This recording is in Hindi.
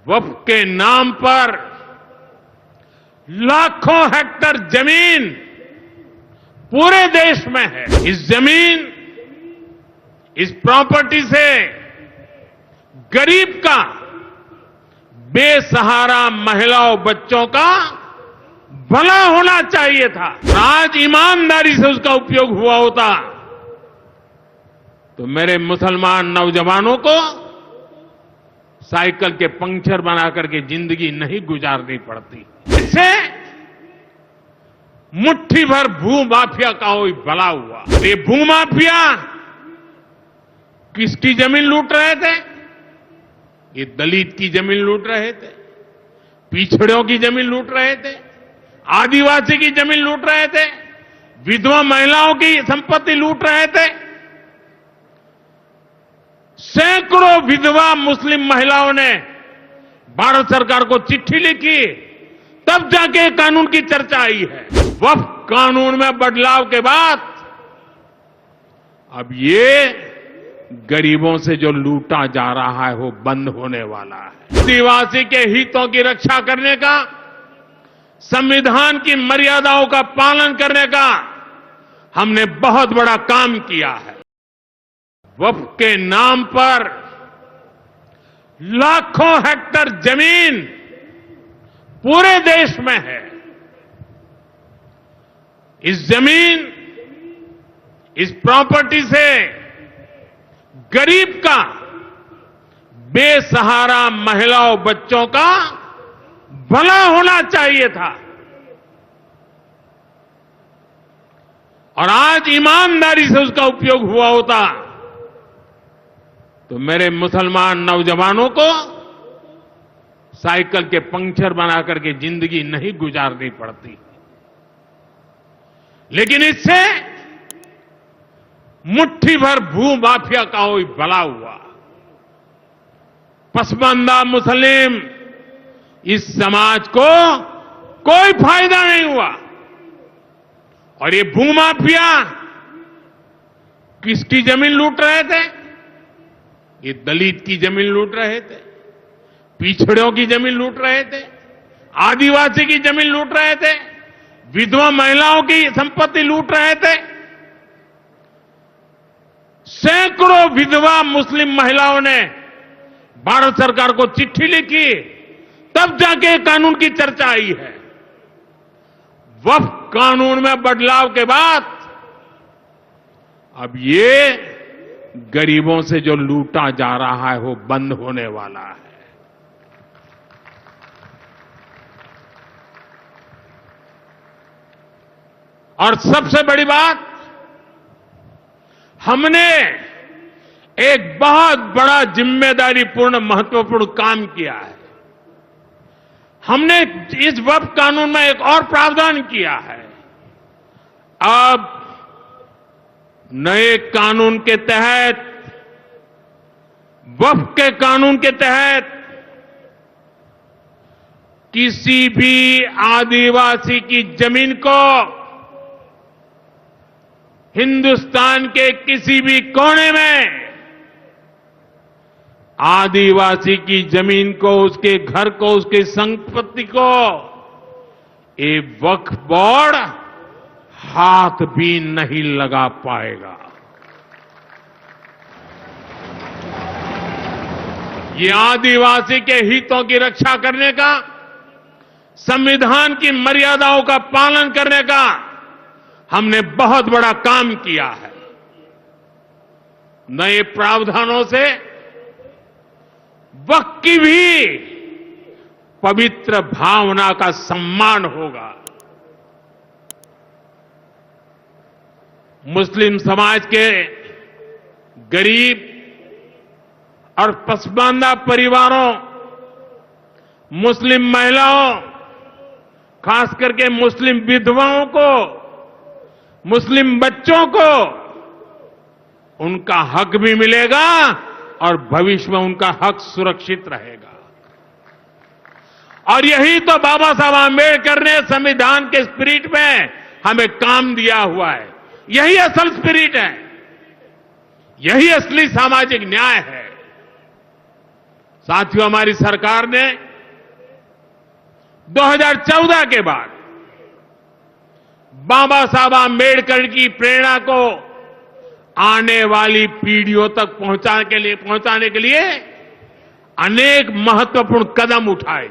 वक्फ के नाम पर लाखों हेक्टेयर जमीन पूरे देश में है। इस जमीन, इस प्रॉपर्टी से गरीब का, बेसहारा महिलाओं बच्चों का भला होना चाहिए था। आज ईमानदारी से उसका उपयोग हुआ होता तो मेरे मुसलमान नौजवानों को साइकिल के पंक्चर बना करके जिंदगी नहीं गुजारनी पड़ती। इससे मुट्ठी भर भूमाफिया का कोई भला हुआ। ये भूमाफिया किसकी जमीन लूट रहे थे? ये दलित की जमीन लूट रहे थे, पिछड़ों की जमीन लूट रहे थे, आदिवासी की जमीन लूट रहे थे, विधवा महिलाओं की संपत्ति लूट रहे थे। सैकड़ों विधवा मुस्लिम महिलाओं ने भारत सरकार को चिट्ठी लिखी, तब जाके कानून की चर्चा आई है। वक्फ कानून में बदलाव के बाद अब ये गरीबों से जो लूटा जा रहा है वो बंद होने वाला है। आदिवासी के हितों की रक्षा करने का, संविधान की मर्यादाओं का पालन करने का हमने बहुत बड़ा काम किया है। वक्फ के नाम पर लाखों हेक्टेयर जमीन पूरे देश में है। इस जमीन, इस प्रॉपर्टी से गरीब का, बेसहारा महिलाओं बच्चों का भला होना चाहिए था। और आज ईमानदारी से उसका उपयोग हुआ होता तो मेरे मुसलमान नौजवानों को साइकिल के पंक्चर बना करके जिंदगी नहीं गुजारनी पड़ती। लेकिन इससे मुट्ठी भर भूमाफिया का कोई भला हुआ। पसमानदा मुस्लिम इस समाज को कोई फायदा नहीं हुआ। और ये भूमाफिया किसकी जमीन लूट रहे थे? ये दलित की जमीन लूट रहे थे, पिछड़ों की जमीन लूट रहे थे, आदिवासी की जमीन लूट रहे थे, विधवा महिलाओं की संपत्ति लूट रहे थे। सैकड़ों विधवा मुस्लिम महिलाओं ने भारत सरकार को चिट्ठी लिखी, तब जाके कानून की चर्चा आई है। वक्फ कानून में बदलाव के बाद अब ये गरीबों से जो लूटा जा रहा है वो बंद होने वाला है। और सबसे बड़ी बात, हमने एक बहुत बड़ा जिम्मेदारीपूर्ण महत्वपूर्ण काम किया है। हमने इस वक्फ कानून में एक और प्रावधान किया है। अब नए कानून के तहत, वक्फ के कानून के तहत किसी भी आदिवासी की जमीन को हिंदुस्तान के किसी भी कोने में आदिवासी की जमीन को, उसके घर को, उसकी संपत्ति को ये वक्फ बोर्ड हाथ भी नहीं लगा पाएगा। ये आदिवासी के हितों की रक्षा करने का, संविधान की मर्यादाओं का पालन करने का हमने बहुत बड़ा काम किया है। नए प्रावधानों से वक्फ की भी पवित्र भावना का सम्मान होगा। मुस्लिम समाज के गरीब और पसमानदा परिवारों, मुस्लिम महिलाओं, खास करके मुस्लिम विधवाओं को, मुस्लिम बच्चों को उनका हक भी मिलेगा और भविष्य में उनका हक सुरक्षित रहेगा। और यही तो बाबा साहब आंबेडकर ने संविधान के स्पिरिट में हमें काम दिया हुआ है। यही असल स्पिरिट है, यही असली सामाजिक न्याय है। साथियों, हमारी सरकार ने 2014 के बाद बाबा साहब आंबेडकर की प्रेरणा को आने वाली पीढ़ियों तक पहुंचाने के लिए अनेक महत्वपूर्ण कदम उठाए।